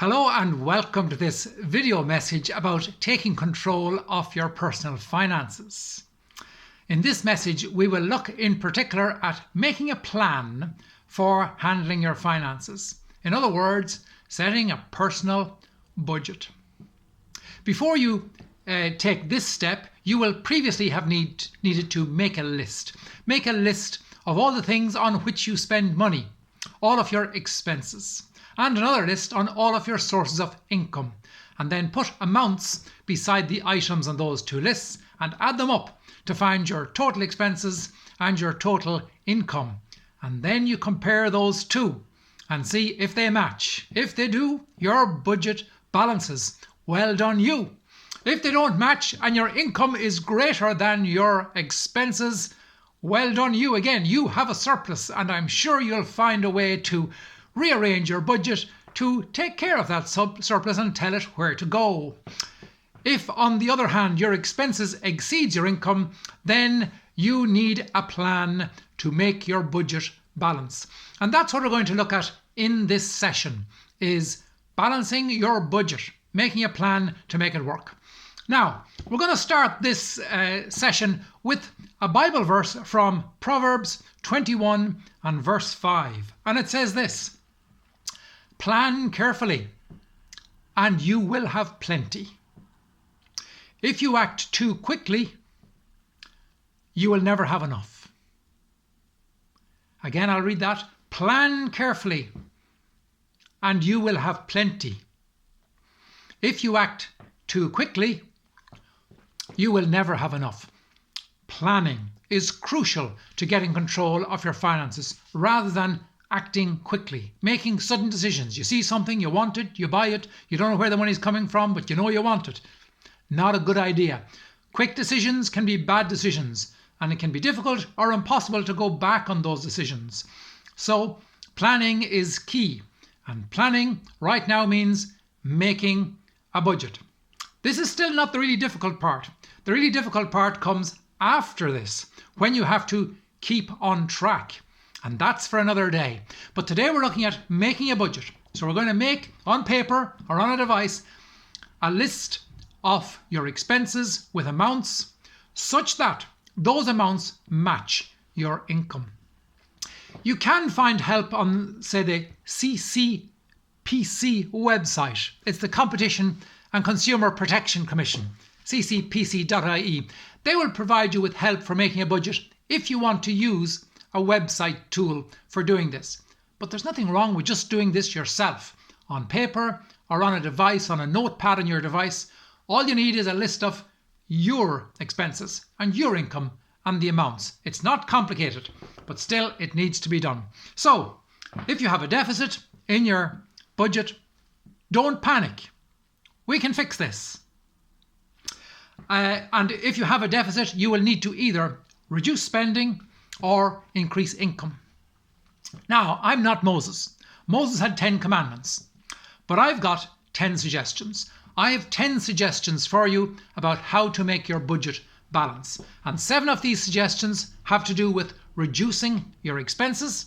Hello and welcome to this video message about taking control of your personal finances. In this message we will look in particular at making a plan for handling your finances. In other words, setting a personal budget. Before you take this step, you will previously have needed to make a list. Make a list of all the things on which you spend money, all of your expenses, and another list on all of your sources of income, and then put amounts beside the items on those two lists and add them up to find your total expenses and your total income. And then you compare those two and see if they match. If they do, your budget balances. Well done you. If they don't match and your income is greater than your expenses, well done you again. You have a surplus, and I'm sure you'll find a way to rearrange your budget to take care of that surplus and tell it where to go. If, on the other hand, your expenses exceeds your income, then you need a plan to make your budget balance. And that's what we're going to look at in this session, is balancing your budget, making a plan to make it work. Now, we're going to start this session with a Bible verse from Proverbs 21 and verse 5. And it says this: "Plan carefully, and you will have plenty. If you act too quickly, you will never have enough." Again, I'll read that. Plan carefully, and you will have plenty. If you act too quickly, you will never have enough. Planning is crucial to getting control of your finances rather than acting quickly, making sudden decisions. You see something, you want it, you buy it, you don't know where the money's coming from, but you know you want it. Not a good idea. Quick decisions can be bad decisions, and it can be difficult or impossible to go back on those decisions. So planning is key, and planning right now means making a budget. This is still not the really difficult part. The really difficult part comes after this, when you have to keep on track. And that's for another day. But today we're looking at making a budget. So we're going to make, on paper or on a device, a list of your expenses with amounts such that those amounts match your income. You can find help on, say, the CCPC website. It's the Competition and Consumer Protection Commission, ccpc.ie. They will provide you with help for making a budget if you want to use a website tool for doing this. But there's nothing wrong with just doing this yourself, on paper or on a device, on a notepad on your device. All you need is a list of your expenses and your income and the amounts. It's not complicated, but still it needs to be done. So if you have a deficit in your budget, don't panic. We can fix this. And if you have a deficit, you will need to either reduce spending or increase income. Now, I'm not Moses. Moses had 10 commandments, but I've got 10 suggestions. I have 10 suggestions for you about how to make your budget balance. And 7 of these suggestions have to do with reducing your expenses,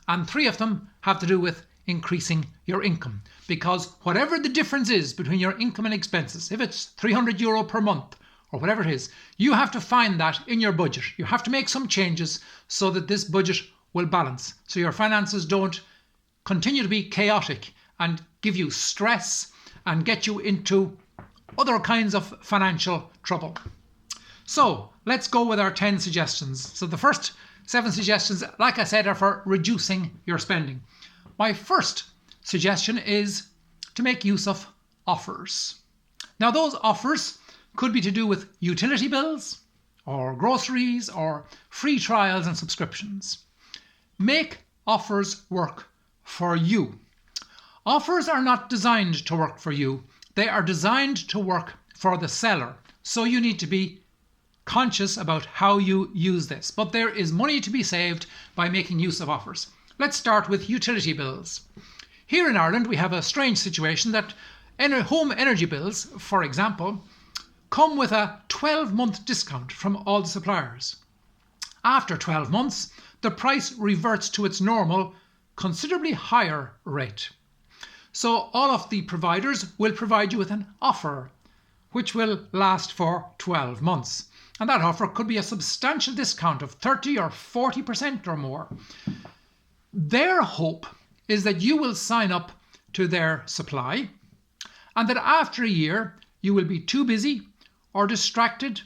and 3 of them have to do with increasing your income. Because whatever the difference is between your income and expenses, if it's €300 per month, or whatever it is, you have to find that in your budget. You have to make some changes so that this budget will balance, so your finances don't continue to be chaotic and give you stress and get you into other kinds of financial trouble. So let's go with our 10 suggestions. So the first 7 suggestions, like I said, are for reducing your spending. My first suggestion is to make use of offers. Now, those offers could be to do with utility bills or groceries or free trials and subscriptions. Make offers work for you. Offers are not designed to work for you. They are designed to work for the seller. So you need to be conscious about how you use this. But there is money to be saved by making use of offers. Let's start with utility bills. Here in Ireland, we have a strange situation that home energy bills, for example, come with a 12-month discount from all the suppliers. After 12 months, the price reverts to its normal, considerably higher rate. So all of the providers will provide you with an offer which will last for 12 months. And that offer could be a substantial discount of 30 or 40% or more. Their hope is that you will sign up to their supply and that after a year you will be too busy or distracted,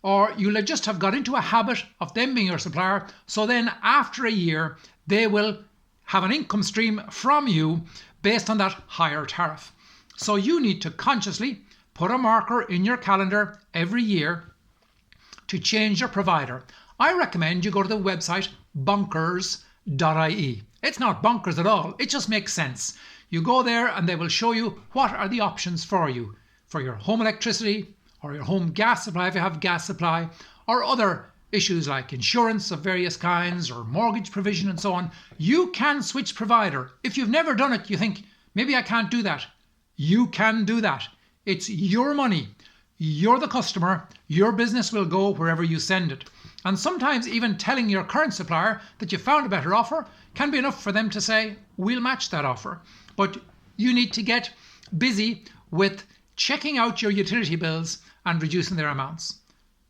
or you'll just have got into a habit of them being your supplier. So then after a year, they will have an income stream from you based on that higher tariff. So you need to consciously put a marker in your calendar every year to change your provider. I recommend you go to the website bonkers.ie. It's not bonkers at all. It just makes sense. You go there and they will show you what are the options for you for your home electricity or your home gas supply if you have gas supply, or other issues like insurance of various kinds or mortgage provision and so on. You can switch provider. If you've never done it, you think, maybe I can't do that. You can do that. It's your money. You're the customer. Your business will go wherever you send it. And sometimes even telling your current supplier that you found a better offer can be enough for them to say, we'll match that offer. But you need to get busy with checking out your utility bills and reducing their amounts.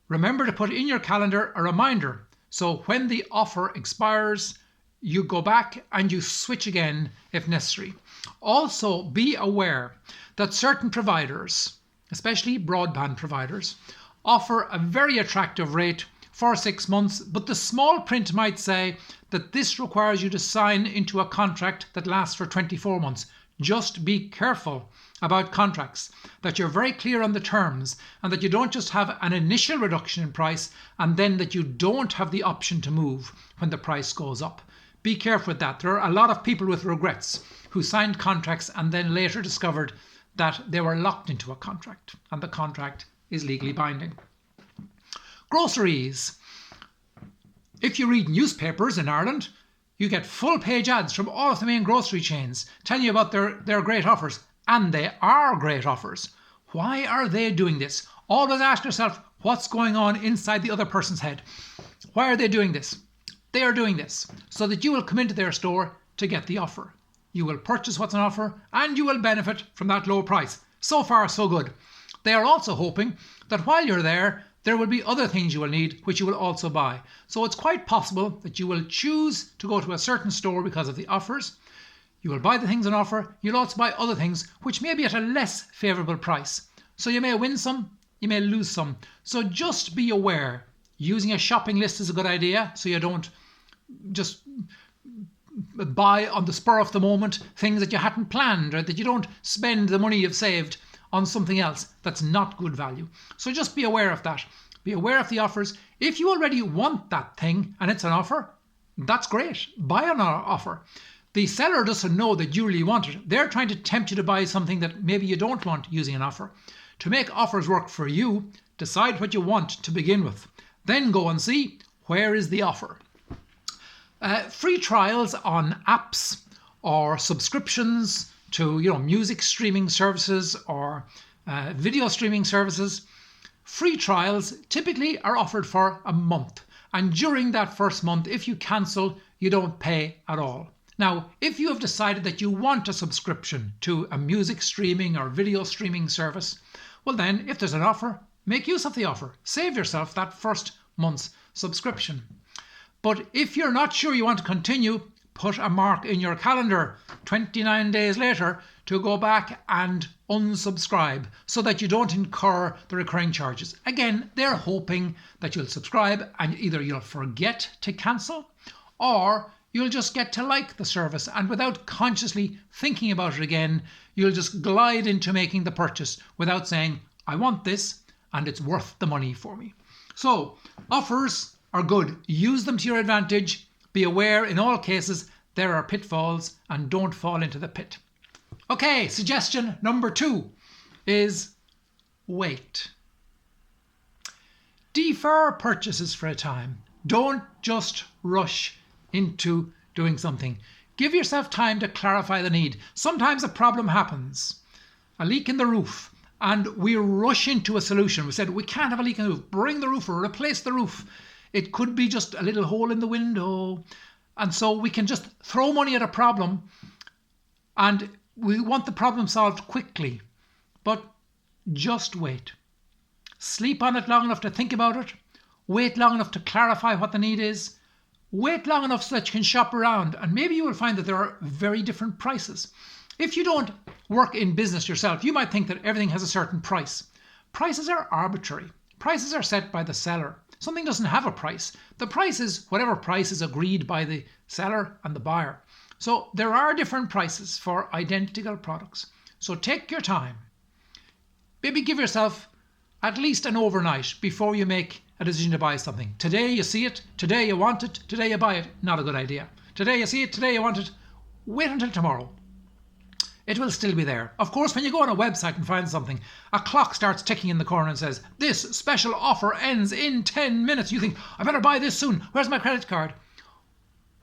Remember to put in your calendar a reminder, so when the offer expires, you go back and you switch again if necessary. Also, be aware that certain providers, especially broadband providers, offer a very attractive rate for 6 months, but the small print might say that this requires you to sign into a contract that lasts for 24 months. Just be careful about contracts, that you're very clear on the terms and that you don't just have an initial reduction in price and then that you don't have the option to move when the price goes up. Be careful with that. There are a lot of people with regrets who signed contracts and then later discovered that they were locked into a contract and the contract is legally binding. Groceries. If you read newspapers in Ireland, you get full page ads from all of the main grocery chains telling you about their great offers. And they are great offers. Why are they doing this? Always ask yourself what's going on inside the other person's head. Why are they doing this? They are doing this so that you will come into their store to get the offer. You will purchase what's on offer and you will benefit from that low price. So far, so good. They are also hoping that while you're there will be other things you will need which you will also buy. So it's quite possible that you will choose to go to a certain store because of the offers. You will buy the things on offer. You'll also buy other things which may be at a less favourable price. So you may win some, you may lose some. So just be aware. Using a shopping list is a good idea so you don't just buy on the spur of the moment things that you hadn't planned, or that you don't spend the money you've saved on something else that's not good value. So just be aware of that. Be aware of the offers. If you already want that thing and it's an offer, that's great. Buy on our offer. The seller doesn't know that you really want it. They're trying to tempt you to buy something that maybe you don't want using an offer. To make offers work for you, decide what you want to begin with. Then go and see where is the offer. Free trials on apps or subscriptions to music streaming services or video streaming services. Free trials typically are offered for a month. And during that first month, if you cancel, you don't pay at all. Now, if you have decided that you want a subscription to a music streaming or video streaming service, well then, if there's an offer, make use of the offer. Save yourself that first month's subscription. But if you're not sure you want to continue, put a mark in your calendar 29 days later to go back and unsubscribe so that you don't incur the recurring charges. Again, they're hoping that you'll subscribe and either you'll forget to cancel or you'll just get to like the service, and without consciously thinking about it again, you'll just glide into making the purchase without saying, I want this and it's worth the money for me. So offers are good. Use them to your advantage. Be aware in all cases there are pitfalls and don't fall into the pit. Okay, suggestion number 2 is wait. Defer purchases for a time. Don't just rush into doing something. Give yourself time to clarify the need. Sometimes a problem happens, a leak in the roof, and we rush into a solution. We said, we can't have a leak in the roof. Bring the roof or replace the roof. It could be just a little hole in the window. And so we can just throw money at a problem and We want the problem solved quickly, but just wait. Sleep on it long enough to think about it. Wait long enough to clarify what the need is. Wait long enough so that you can shop around, and maybe you will find that there are very different prices. If you don't work in business yourself, you might think that everything has a certain price. Prices are arbitrary. Prices are set by the seller. Something doesn't have a price. The price is whatever price is agreed by the seller and the buyer. So there are different prices for identical products. So take your time. Maybe give yourself at least an overnight before you make a decision to buy something. Today you see it, today you want it, today you buy it. Not a good idea. Today you see it, today you want it. Wait until tomorrow. It will still be there. Of course, when you go on a website and find something, a clock starts ticking in the corner and says, this special offer ends in 10 minutes. You think, I better buy this soon. Where's my credit card?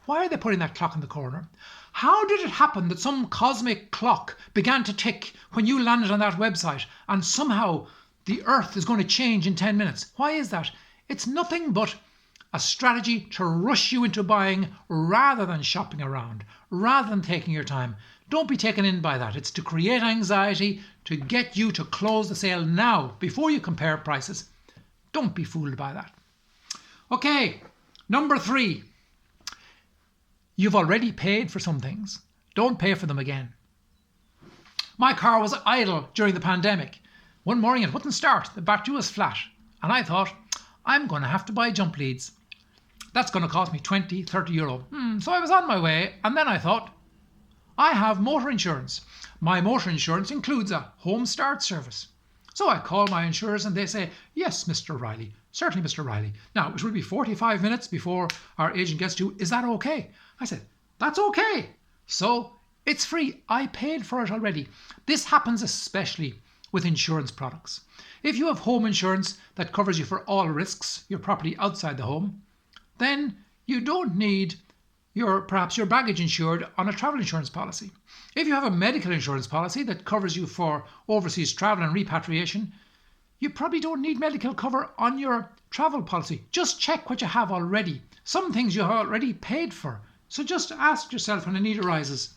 Why are they putting that clock in the corner? How did it happen that some cosmic clock began to tick when you landed on that website and somehow the earth is going to change in 10 minutes? Why is that? It's nothing but a strategy to rush you into buying rather than shopping around, rather than taking your time. Don't be taken in by that. It's to create anxiety, to get you to close the sale now before you compare prices. Don't be fooled by that. Okay, number 3. You've already paid for some things. Don't pay for them again. My car was idle during the pandemic. One morning it wouldn't start. The battery was flat. And I thought, I'm going to have to buy jump leads. That's going to cost me 20, 30 euro. So I was on my way, and then I thought, I have motor insurance. My motor insurance includes a home start service. So I call my insurers and they say, yes, Mr. Riley. Certainly, Mr. Riley. Now, it will be 45 minutes before our agent gets to you. Is that okay? I said, that's okay. So it's free. I paid for it already. This happens especially with insurance products. If you have home insurance that covers you for all risks, your property outside the home, then you don't need perhaps your baggage insured on a travel insurance policy. If you have a medical insurance policy that covers you for overseas travel and repatriation, you probably don't need medical cover on your travel policy. Just check what you have already. Some things you have already paid for. So just ask yourself when a need arises,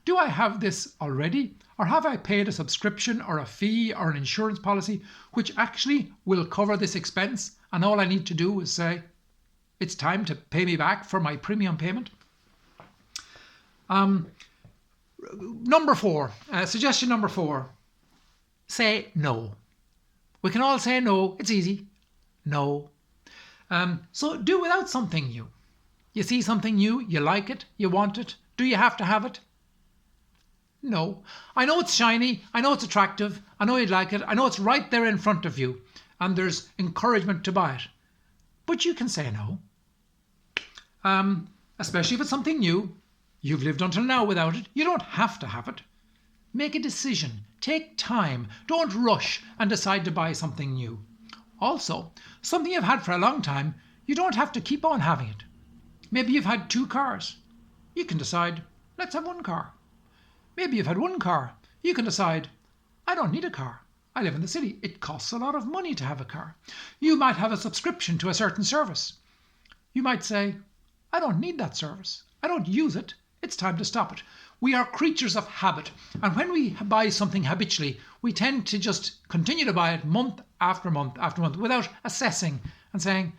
do I have this already? Or have I paid a subscription or a fee or an insurance policy which actually will cover this expense? And all I need to do is say, it's time to pay me back for my premium payment. Number 4, suggestion number 4, say no. We can all say no. It's easy. No. So do without something new. You see something new, you like it, you want it. Do you have to have it? No. I know it's shiny. I know it's attractive. I know you'd like it. I know it's right there in front of you. And there's encouragement to buy it. But you can say no. Especially if it's something new. You've lived until now without it. You don't have to have it. Make a decision. Take time. Don't rush and decide to buy something new. Also, something you've had for a long time, you don't have to keep on having it. Maybe you've had 2 cars. You can decide, let's have 1 car. Maybe you've had 1 car. You can decide, I don't need a car. I live in the city. It costs a lot of money to have a car. You might have a subscription to a certain service. You might say, I don't need that service. I don't use it. It's time to stop it. We are creatures of habit. And when we buy something habitually, we tend to just continue to buy it month after month after month without assessing and saying,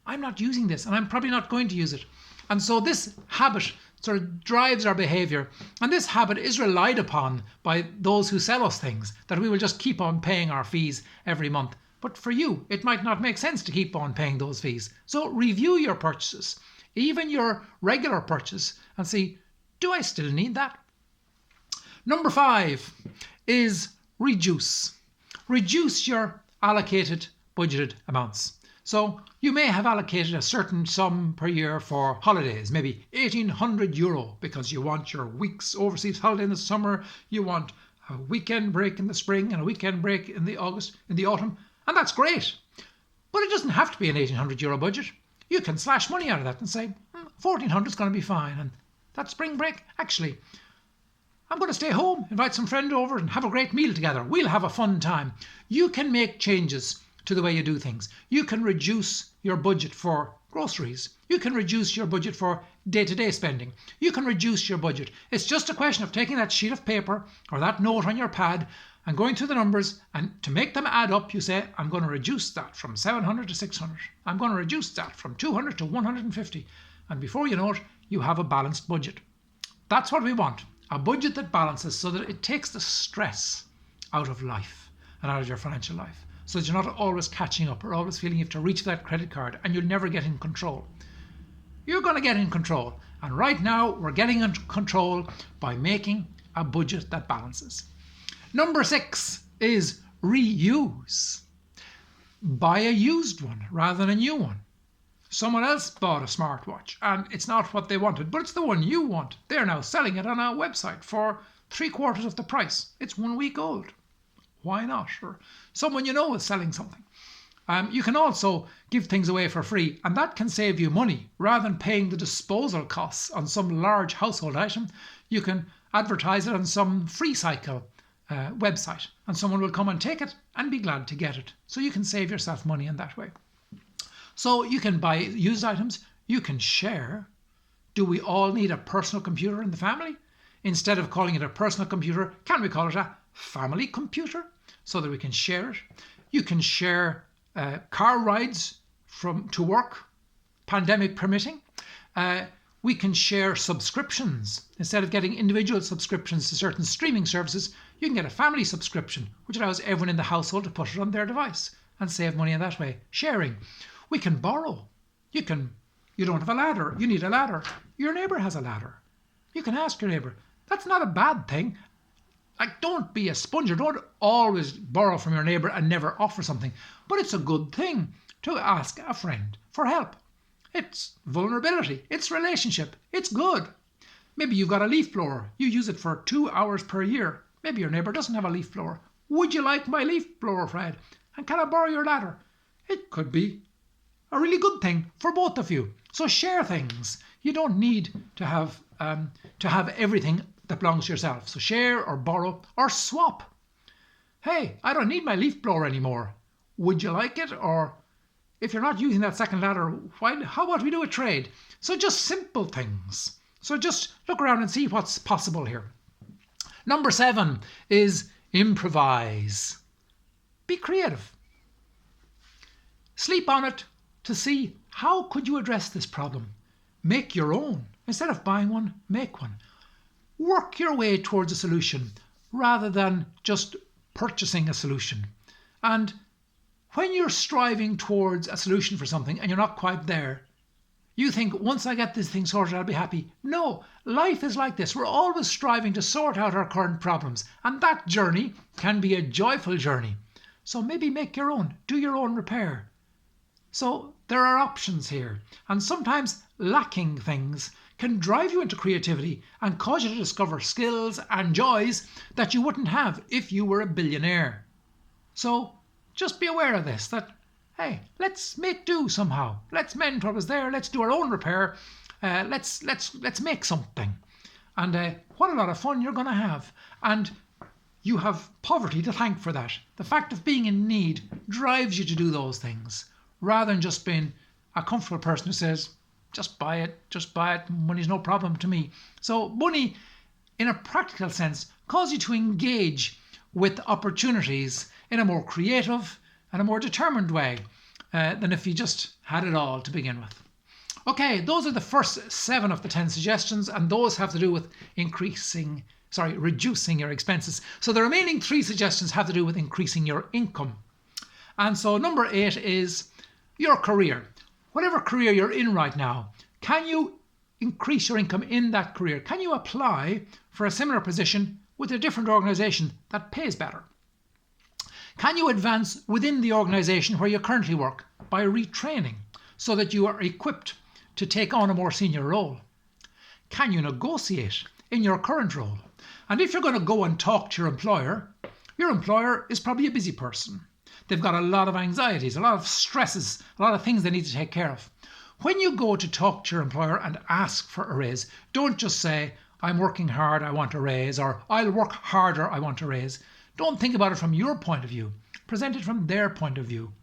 I'm not using this and I'm probably not going to use it. And so this habit sort of drives our behavior. And this habit is relied upon by those who sell us things, that we will just keep on paying our fees every month. But for you, it might not make sense to keep on paying those fees. So review your purchases, even your regular purchase, and see, do I still need that? Number 5 is reduce. Reduce your allocated budgeted amounts. So you may have allocated a certain sum per year for holidays, maybe 1,800 euro, because you want your week's overseas holiday in the summer, you want a weekend break in the spring and a weekend break in the autumn, and that's great. But it doesn't have to be an 1,800 euro budget. You can slash money out of that and say, 1,400 is going to be fine. And that spring break, actually, I'm going to stay home, invite some friend over and have a great meal together. We'll have a fun time. You can make changes to the way you do things. You can reduce your budget for groceries. You can reduce your budget for day-to-day spending. You can reduce your budget. It's just a question of taking that sheet of paper or that note on your pad and going through the numbers, and to make them add up, you say, I'm going to reduce that from 700 to 600. I'm going to reduce that from 200 to 150. And before you know it, you have a balanced budget. That's what we want, a budget that balances so that it takes the stress out of life and out of your financial life, so that you're not always catching up or always feeling you have to reach for that credit card and you'll never get in control. You're going to get in control. And right now, we're getting in control by making a budget that balances. Number 6 is reuse. Buy a used one rather than a new one. Someone else bought a smartwatch and it's not what they wanted, but it's the one you want. They're now selling it on our website for 3/4 of the price. It's 1 week old. Why not? Or someone you know is selling something. You can also give things away for free, and that can save you money. Rather than paying the disposal costs on some large household item, you can advertise it on some free cycle website, and someone will come and take it and be glad to get it. So you can save yourself money in that way. So you can buy used items, you can share. Do we all need a personal computer in the family? Instead of calling it a personal computer, can we call it a family computer so that we can share it? You can share car rides to work, pandemic permitting. We can share subscriptions. Instead of getting individual subscriptions to certain streaming services, you can get a family subscription, which allows everyone in the household to put it on their device and save money in that way. Sharing. We can borrow. You don't have a ladder. You need a ladder. Your neighbour has a ladder. You can ask your neighbour. That's not a bad thing. Like, don't be a sponger. Don't always borrow from your neighbour and never offer something. But it's a good thing to ask a friend for help. It's vulnerability. It's relationship. It's good. Maybe you've got a leaf blower. You use it for 2 hours per year. Maybe your neighbour doesn't have a leaf blower. Would you like my leaf blower, Fred? And can I borrow your ladder? It could be a really good thing for both of you. So share things. You don't need to have everything that belongs to yourself. So share or borrow or swap. Hey, I don't need my leaf blower anymore. Would you like it? Or if you're not using that second ladder, how about we do a trade? So just simple things. So just look around and see what's possible here. Number 7 is improvise. Be creative. Sleep on it to see how could you address this problem. Make your own. Instead of buying one, make one. Work your way towards a solution rather than just purchasing a solution. And when you're striving towards a solution for something and you're not quite there, you think, once I get this thing sorted, I'll be happy. No, life is like this. We're always striving to sort out our current problems. And that journey can be a joyful journey. So maybe make your own. Do your own repair. So there are options here. And sometimes lacking things can drive you into creativity and cause you to discover skills and joys that you wouldn't have if you were a billionaire. So just be aware of this, that, hey, let's make do somehow. Let's mend what was there. Let's do our own repair. Let's make something. And what a lot of fun you're going to have. And you have poverty to thank for that. The fact of being in need drives you to do those things, rather than just being a comfortable person who says, just buy it, money's no problem to me. So money, in a practical sense, causes you to engage with opportunities in a more creative and a more determined way than if you just had it all to begin with. Okay, those are the first 7 of the 10 suggestions, and those have to do with reducing your expenses. So the remaining 3 suggestions have to do with increasing your income. And so number 8 is your career. Whatever career you're in right now, can you increase your income in that career? Can you apply for a similar position with a different organisation that pays better? Can you advance within the organisation where you currently work by retraining so that you are equipped to take on a more senior role? Can you negotiate in your current role? And if you're going to go and talk to your employer is probably a busy person. They've got a lot of anxieties, a lot of stresses, a lot of things they need to take care of. When you go to talk to your employer and ask for a raise, don't just say, I'm working hard, I want a raise, or I'll work harder, I want a raise. Don't think about it from your point of view. Present it from their point of view.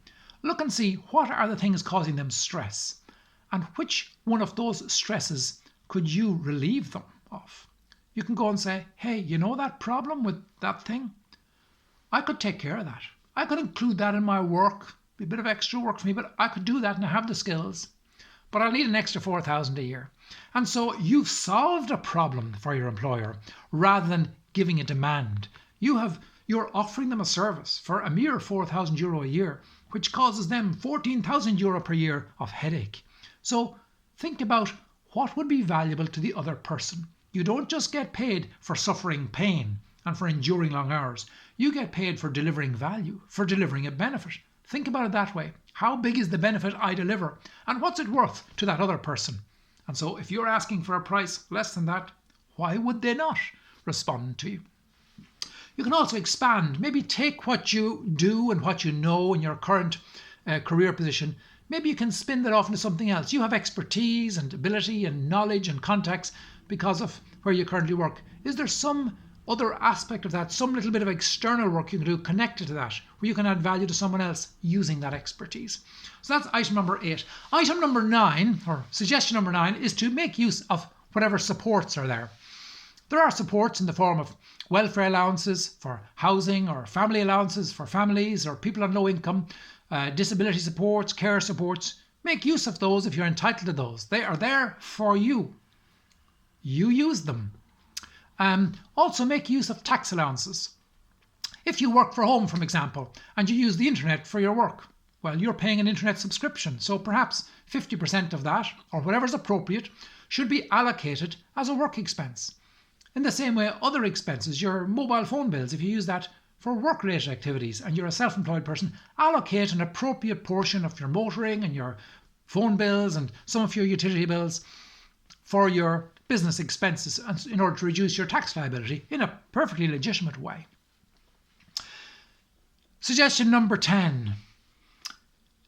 Look and see what are the things causing them stress. and which one of those stresses could you relieve them of? You can go and say, hey, you know that problem with that thing? I could take care of that. I could include that in my work. Be a bit of extra work for me, but I could do that and I have the skills. But I'll need an extra 4,000 a year. And so you've solved a problem for your employer rather than giving a demand. You're offering them a service for a mere 4,000 euro a year, which causes them 14,000 euro per year of headache. So think about what would be valuable to the other person. You don't just get paid for suffering pain and for enduring long hours. You get paid for delivering value, for delivering a benefit. Think about it that way. How big is the benefit I deliver? And what's it worth to that other person? And so if you're asking for a price less than that, why would they not respond to you? You can also expand. Maybe take what you do and what you know in your current career position. Maybe you can spin that off into something else. You have expertise and ability and knowledge and contacts because of where you currently work. Is there some other aspect of that, some little bit of external work you can do connected to that, where you can add value to someone else using that expertise? So that's item number 8. Item number 9, or suggestion number 9, is to make use of whatever supports are there. There are supports in the form of welfare allowances for housing, or family allowances for families or people on low income, disability supports, care supports. Make use of those if you're entitled to those. They are there for you. You use them. Also make use of tax allowances. If you work from home, for example, and you use the internet for your work, well, you're paying an internet subscription, so perhaps 50% of that, or whatever's appropriate, should be allocated as a work expense. In the same way, other expenses, your mobile phone bills, if you use that for work-related activities and you're a self-employed person, allocate an appropriate portion of your motoring and your phone bills and some of your utility bills for your business expenses in order to reduce your tax liability in a perfectly legitimate way. Suggestion number 10,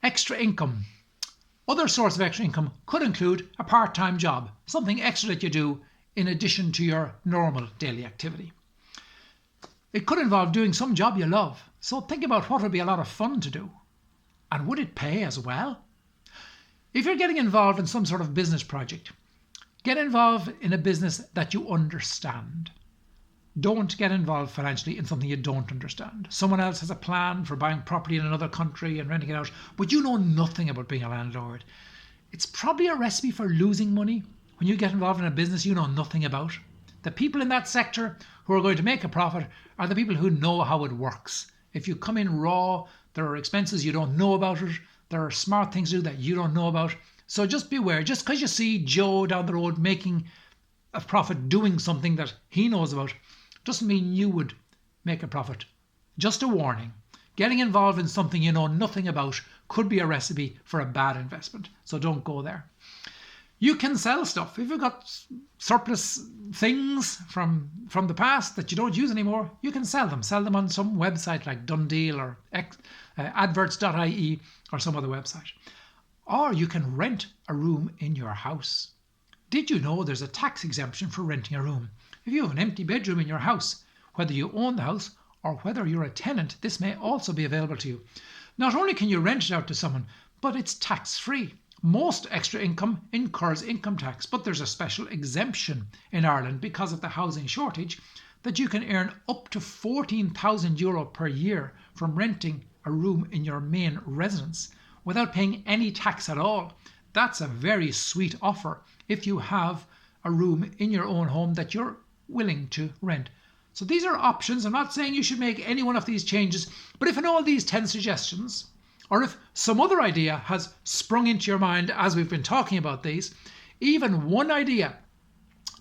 extra income. Other source of extra income could include a part-time job, something extra that you do in addition to your normal daily activity. It could involve doing some job you love, so think about what would be a lot of fun to do. And would it pay as well? If you're getting involved in some sort of business project, get involved in a business that you understand. Don't get involved financially in something you don't understand. Someone else has a plan for buying property in another country and renting it out, but you know nothing about being a landlord. It's probably a recipe for losing money when you get involved in a business you know nothing about. The people in that sector who are going to make a profit are the people who know how it works. If you come in raw, there are expenses you don't know about it. There are smart things to do that you don't know about. So just beware. Just because you see Joe down the road making a profit doing something that he knows about doesn't mean you would make a profit. Just a warning. Getting involved in something you know nothing about could be a recipe for a bad investment. So don't go there. You can sell stuff. If you've got surplus things from the past that you don't use anymore, you can sell them. Sell them on some website like Dundeal or adverts.ie or some other website. Or you can rent a room in your house. Did you know there's a tax exemption for renting a room? If you have an empty bedroom in your house, whether you own the house or whether you're a tenant, this may also be available to you. Not only can you rent it out to someone, but it's tax-free. Most extra income incurs income tax, but there's a special exemption in Ireland because of the housing shortage that you can earn up to 14,000 euro per year from renting a room in your main residence without paying any tax at all. That's a very sweet offer if you have a room in your own home that you're willing to rent. So these are options. I'm not saying you should make any one of these changes, but if in all these 10 suggestions, or if some other idea has sprung into your mind as we've been talking about these, even one idea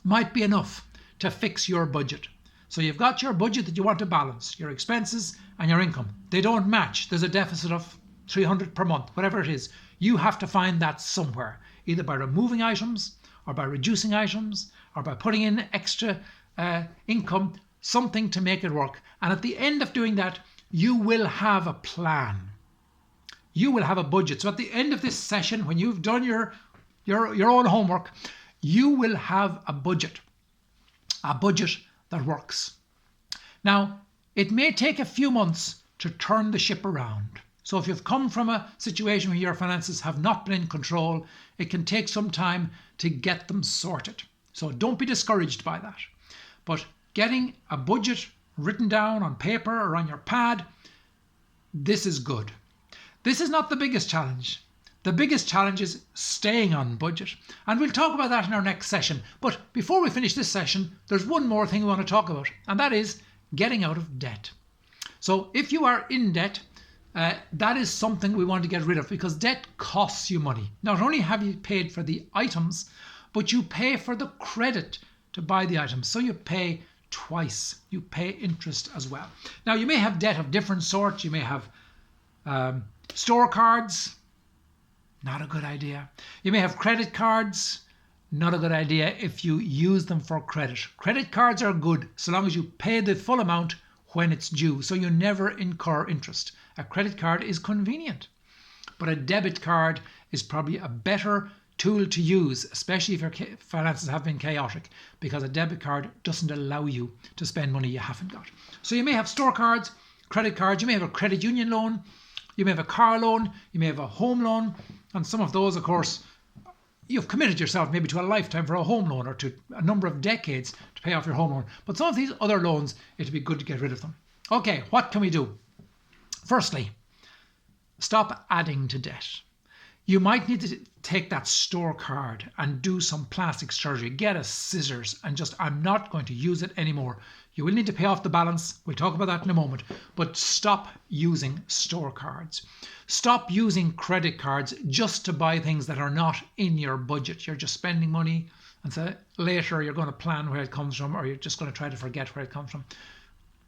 might be enough to fix your budget. So you've got your budget that you want to balance, your expenses and your income. They don't match. There's a deficit of 300 per month, whatever it is. You have to find that somewhere, either by removing items or by reducing items or by putting in extra income, something to make it work. And at the end of doing that, you will have a plan. You will have a budget. So at the end of this session, when you've done your own homework, you will have a budget that works. Now, it may take a few months to turn the ship around. So if you've come from a situation where your finances have not been in control, it can take some time to get them sorted. So don't be discouraged by that. But getting a budget written down on paper or on your pad, this is good. This is not the biggest challenge. The biggest challenge is staying on budget. And we'll talk about that in our next session. But before we finish this session, there's one more thing we want to talk about, and that is getting out of debt. So if you are in debt, that is something we want to get rid of, because debt costs you money. Not only have you paid for the items, but you pay for the credit to buy the items. So you pay twice. You pay interest as well. Now, you may have debt of different sorts. You may have store cards. Not a good idea. You may have credit cards. Not a good idea if you use them for credit. Credit cards are good so long as you pay the full amount when it's due, so you never incur interest. A credit card is convenient, but a debit card is probably a better tool to use, especially if your finances have been chaotic, because a debit card doesn't allow you to spend money you haven't got. So you may have store cards, credit cards, you may have a credit union loan, you may have a car loan, you may have a home loan, and some of those, of course, you've committed yourself maybe to a lifetime for a home loan, or to a number of decades to pay off your home loan. But some of these other loans, it'd be good to get rid of them. Okay, what can we do? Firstly, stop adding to debt. You might need to take that store card and do some plastic surgery. Get a scissors and just, I'm not going to use it anymore. You will need to pay off the balance. We'll talk about that in a moment. But stop using store cards. Stop using credit cards just to buy things that are not in your budget. You're just spending money, and so later you're going to plan where it comes from, or you're just going to try to forget where it comes from.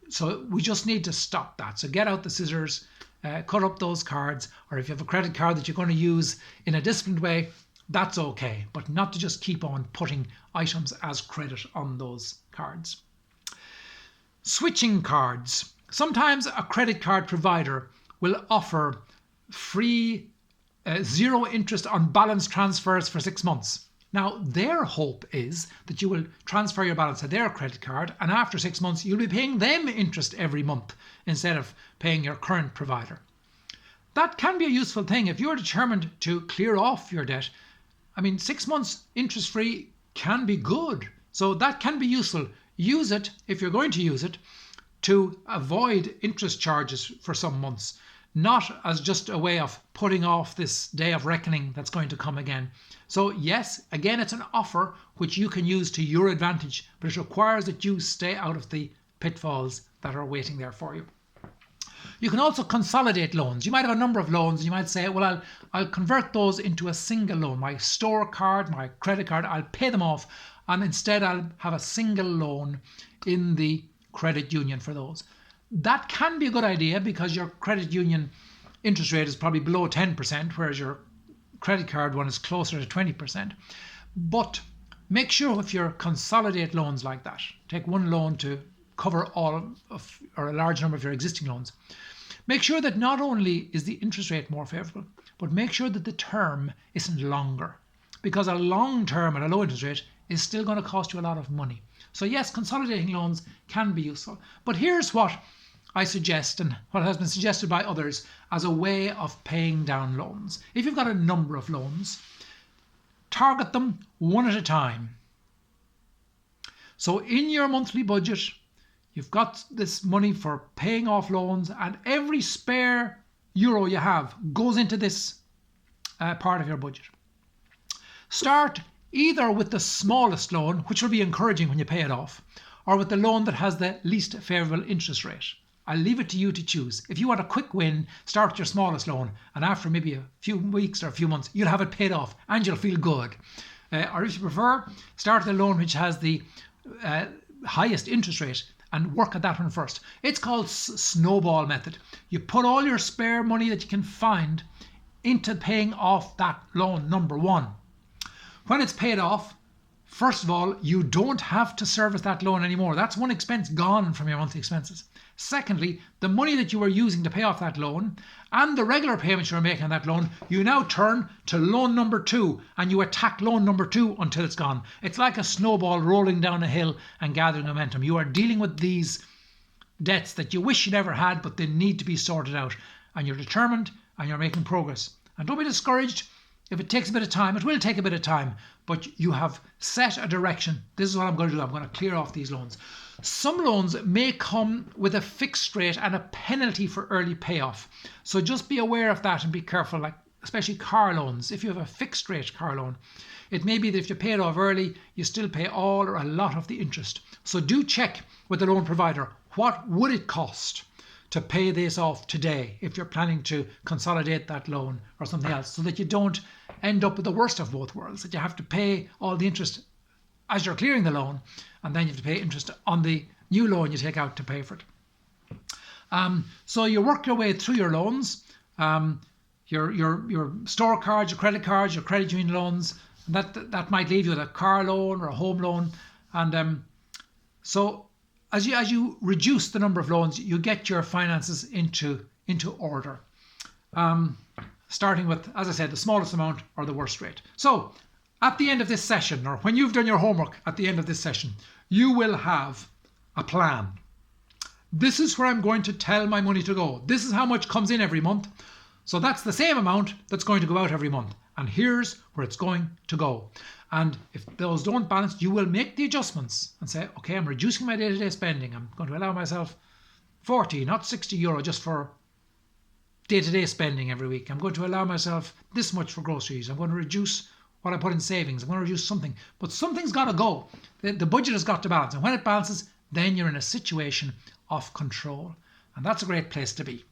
So we just need to stop that. So get out the scissors, cut up those cards, or if you have a credit card that you're going to use in a disciplined way, that's okay, but not to just keep on putting items as credit on those cards. Switching cards. Sometimes a credit card provider will offer free zero interest on balance transfers for 6 months. Now, their hope is that you will transfer your balance to their credit card, and after 6 months, you'll be paying them interest every month instead of paying your current provider. That can be a useful thing if you're determined to clear off your debt. I mean, 6 months interest-free can be good, so that can be useful. Use it, if you're going to use it, to avoid interest charges for some months, not as just a way of putting off this day of reckoning that's going to come again. So yes, again, it's an offer which you can use to your advantage, but it requires that you stay out of the pitfalls that are waiting there for you. You can also consolidate loans. You might have a number of loans, and you might say, well, I'll convert those into a single loan. My store card, my credit card, I'll pay them off, and instead I'll have a single loan in the credit union for those. That can be a good idea because your credit union interest rate is probably below 10%, whereas your credit card one is closer to 20%. But make sure if you consolidate loans like that, take one loan to cover all of, or a large number of your existing loans, make sure that not only is the interest rate more favourable, but make sure that the term isn't longer, because a long term at a low interest rate is still going to cost you a lot of money. So yes, consolidating loans can be useful. But here's what I suggest, and what has been suggested by others, as a way of paying down loans. If you've got a number of loans, target them one at a time. So in your monthly budget, you've got this money for paying off loans, and every spare euro you have goes into this part of your budget. Start either with the smallest loan, which will be encouraging when you pay it off, or with the loan that has the least favourable interest rate. I'll leave it to you to choose. If you want a quick win, start with your smallest loan, and after maybe a few weeks or a few months, you'll have it paid off and you'll feel good. Or if you prefer, start with a loan which has the highest interest rate and work at that one first. It's called snowball method. You put all your spare money that you can find into paying off that loan, number one. When it's paid off, first of all, you don't have to service that loan anymore. That's one expense gone from your monthly expenses. Secondly, the money that you were using to pay off that loan and the regular payments you were making on that loan, you now turn to loan number two, and you attack loan number two until it's gone. It's like a snowball rolling down a hill and gathering momentum. You are dealing with these debts that you wish you never had, but they need to be sorted out. and you're determined and you're making progress. And don't be discouraged if it takes a bit of time. It will take a bit of time, but you have set a direction. This is what I'm going to do. I'm going to clear off these loans. Some loans may come with a fixed rate and a penalty for early payoff. So just be aware of that and be careful, like especially car loans. If you have a fixed rate car loan, it may be that if you pay it off early, you still pay all or a lot of the interest. So do check with the loan provider. What would it cost to pay this off today if you're planning to consolidate that loan or something else, so that you don't end up with the worst of both worlds, that you have to pay all the interest as you're clearing the loan, and then you have to pay interest on the new loan you take out to pay for it. So you work your way through your loans, your store cards, your credit union loans, and that might leave you with a car loan or a home loan. And so as you reduce the number of loans, you get your finances into order. Starting with, as I said, the smallest amount or the worst rate. So at the end of this session, or when you've done your homework at the end of this session, you will have a plan. This is where I'm going to tell my money to go. This is how much comes in every month. So that's the same amount that's going to go out every month. And here's where it's going to go. And if those don't balance, you will make the adjustments and say, okay, I'm reducing my day-to-day spending. I'm going to allow myself 40, not 60 euro just for day-to-day spending every week. I'm going to allow myself this much for groceries. I'm going to reduce what I put in savings. I'm going to reduce something. But something's got to go. The budget has got to balance. And when it balances, then you're in a situation of control. And that's a great place to be.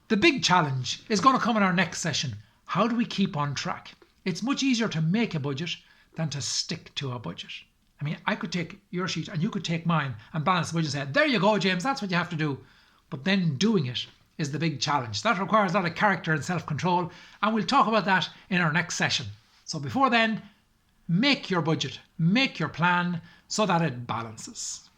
The big challenge is going to come in our next session. How do we keep on track? It's much easier to make a budget than to stick to a budget. I mean, I could take your sheet and you could take mine and balance the budget and say, there you go, James, that's what you have to do. But then doing it is the big challenge. That requires a lot of character and self-control, and we'll talk about that in our next session. So before then, make your budget, make your plan so that it balances.